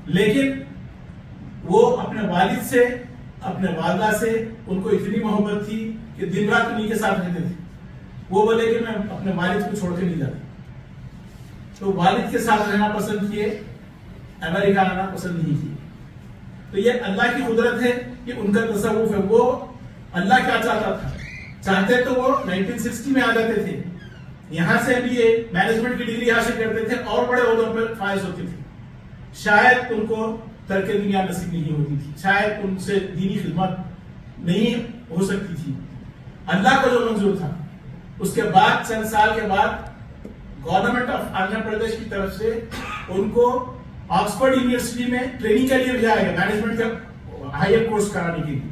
لیکن وہ اپنے والد سے اپنے والدہ سے ان کو اتنی محبت تھی کہ دن رات انہیں کے ساتھ رہتے تھے. وہ بولے کہ میں اپنے والد کو چھوڑ کے نہیں جاتا. تو والد کے ساتھ رہنا پسند کیے, امریکہ آنا پسند نہیں کیے. تو یہ اللہ کی قدرت ہے کہ ان کا تصوف ہے. وہ اللہ کیا چاہتا تھا, چاہتے تو وہ 1960 میں آ جاتے تھے, یہاں سے بھی مینجمنٹ کی ڈگری حاصل کرتے تھے اور بڑے عہدوں پر فائز ہوتے تھے. شاید ان کو ترک دنیا نصیب نہیں ہوتی تھی, شاید ان سے دینی خدمت نہیں ہو سکتی تھی. اللہ کو جو منظور تھا, اس کے بعد چند سال کے بعد گورنمنٹ آف آندھرا پردیش کی طرف سے ان کو آکسفورڈ یونیورسٹی میں ٹریننگ کے لیے بھیجا گیا, مینجمنٹ کا ہائر کورس کرانے کے لیے.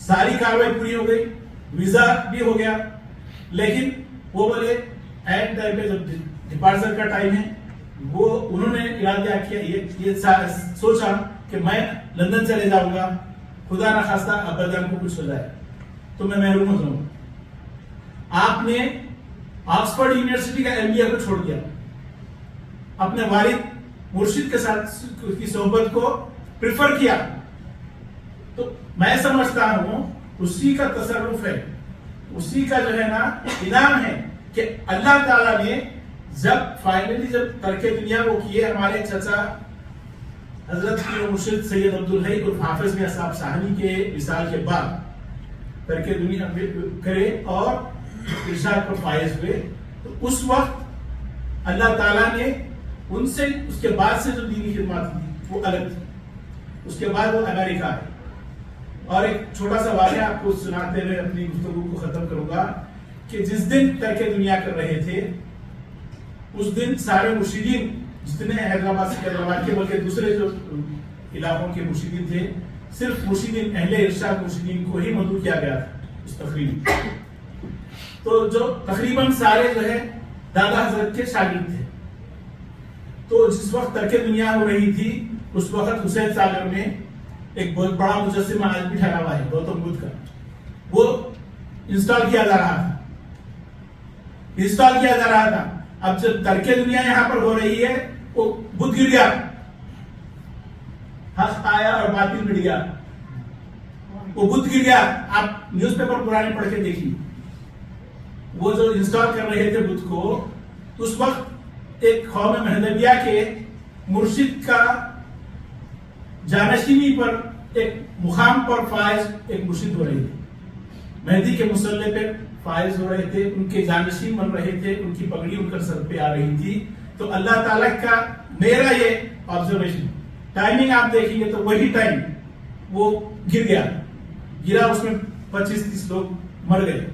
ساری کاروائی پوری ہو گئی, ویزا بھی ہو گیا, لیکن وہ بولے اینڈ ٹائم پہ جب ڈپارچر کا ٹائم ہے, وہ انہوں نے ارادہ کیا, یہ سوچا کہ میں لندن چلے جاؤں گا, خدا نہ خواستہ ابا جان کو کچھ ہو جائے تو میں محروم ہو جاؤں. آپ نے آکسفورڈ یونیورسٹی کا MBA کو چھوڑ دیا, اپنے والد مرشد کے ساتھ کی صحبت کو پریفر کیا. تو میں سمجھتا ہوں اسی کا تصرف ہے, اسی کا جو ہے نا انعام ہے کہ اللہ تعالیٰ نے جب فائنلی جب ترک دنیا وہ کیے, ہمارے چچا حضرت مرشد سید عبدالحی اور حافظ میاں صاحب صاحبی کے وصال کے بعد ترک دنیا کرے اور ارشاد پر فائز ہوئے, تو اس وقت اللہ تعالیٰ نے ان سے اس کے بعد سے جو دینی خدمات تھی وہ الگ تھی. اس کے بعد وہ امریکہ آئے. اور ایک چھوٹا سا واقعہ آپ کو سناتے ہوئے اپنی گفتگو کو ختم کروں گا کہ جس دن ترک دنیا کر رہے تھے, اس دن سارے مرشدین جتنے حیدرآباد سے حیدرآباد کے بلکہ دوسرے جو علاقوں کے مرشدین تھے, صرف مرشدین اہل ارشاد مرشدین کو ہی مدعو کیا گیا تھا اس تقریب میں. تو جو تقریباً سارے جو ہے دادا حضرت کے شاگرد تھے. تو جس وقت ترک دنیا ہو رہی تھی اس وقت حسین ساگر میں ایک بہت بڑا مجسمہ آج بھی ٹھہرا ہوا ہے گوتم بدھ کا, وہ انسٹال کیا جا رہا تھا. اب جب ترک دنیا یہاں پر ہو رہی ہے, وہ بدھ گر گیا, حق آیا اور باطل مٹ گیا, وہ بدھ گر گیا. آپ نیوز پیپر پرانے پڑھ کے دیکھیے, وہ جو انسٹال کر رہے تھے بدھ کو, اس وقت ایک قوم مہدویہ کے مرشد کا جانشینی پر ایک مقام پر فائز ایک مرشد ہو رہے تھے, مہدی کے مسلح پہ فائز ہو رہے تھے, ان کے جانشین بن رہے تھے, ان کی پگڑی ان کا سر پہ آ رہی تھی. تو اللہ تعالیٰ کا میرا یہ آبزرویشن, ٹائمنگ آپ دیکھیں گے تو وہی ٹائم وہ گرا, اس میں 25-30 لوگ مر گئے.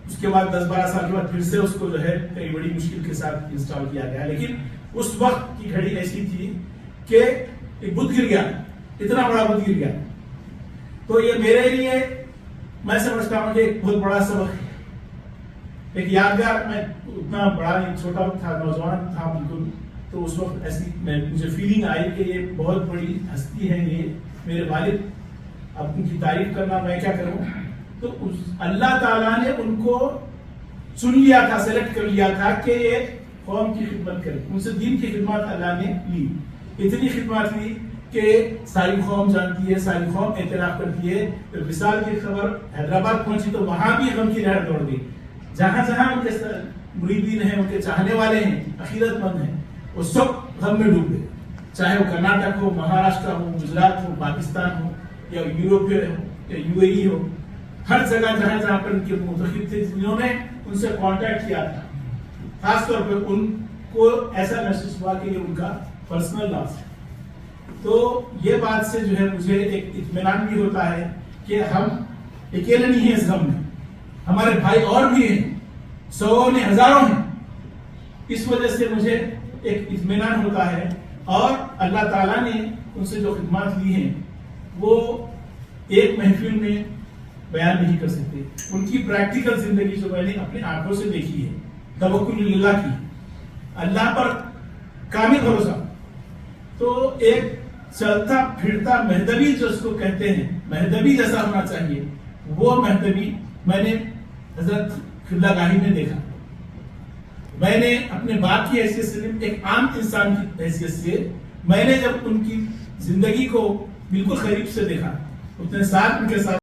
اس کے بعد 10-12 سال کے بعد پھر سے اس کو جو ہے کئی بڑی مشکل کے ساتھ انسٹال کیا گیا. لیکن اس وقت کی گھڑی ایسی تھی کہ ایک بدھ گر گیا, اتنا بڑا بدھ گر گیا. تو یہ میرے لیے میں سمجھتا ہوں کہ ایک بہت بڑا سبق ہے, ایک یادگار. میں اتنا بڑا نہیں, چھوٹا تھا, نوجوان تھا بالکل. تو اس وقت ایسی مجھے فیلنگ آئی کہ یہ بہت بڑی ہستی ہے, یہ میرے والد, اب ان کی تعریف کرنا میں کیا کروں. تو اللہ تعالیٰ نے ان کو چن لیا تھا, سلیکٹ کر لیا تھا کہ یہ قوم کی خدمت کرے. ان سے دین کی خدمت اللہ نے لی, اتنی خدمت لی کہ ساری قوم جانتی ہے, ساری قوم اعتراف کرتی ہے. وصال کی خبر حیدرآباد پہنچی تو وہاں بھی غم کی لہر دوڑ گئی. جہاں جہاں ان کے مریدین ہیں, ان کے چاہنے والے ہیں, عقیدت مند ہیں, وہ سب غم میں ڈوب گئے. چاہے وہ کرناٹک ہو, مہاراشٹر ہو, گجرات ہو, پاکستان ہو, یا یوروپ ہو, یا UAE ہو, ہر جگہ جہاں پر ان کے منتخب تھے, جنہوں نے ان سے کانٹیکٹ کیا تھا, خاص طور پہ ان کو ایسا محسوس ہوا کہ یہ ان کا پرسنل لاس ہے. تو یہ بات سے جو ہے مجھے ایک اطمینان بھی ہوتا ہے کہ ہم اکیلے نہیں ہیں اس غم میں, ہمارے بھائی اور بھی ہیں, سو نے, ہزاروں ہیں. اس وجہ سے مجھے ایک اطمینان ہوتا ہے. اور اللہ تعالیٰ نے ان سے جو خدمات لی ہیں وہ ایک محفل میں بیان نہیں کر سکتے. ان کی پریکٹیکل زندگی جو میں نے اپنے آنکھوں سے دیکھی ہے, توکل اللہ کی, اللہ پر کامل بھروسہ. تو ایک چلتا پھرتا مہدوی جو اس کو کہتے ہیں, مہدوی جیسا ہونا چاہیے, وہ مہدوی میں نے حضرت قبلہ گاہی میں دیکھا. میں نے اپنے باپ کی حیثیت سے, ایک عام انسان کی حیثیت سے میں نے جب ان کی زندگی کو بالکل قریب سے دیکھا، اتنے سال ان کے ساتھ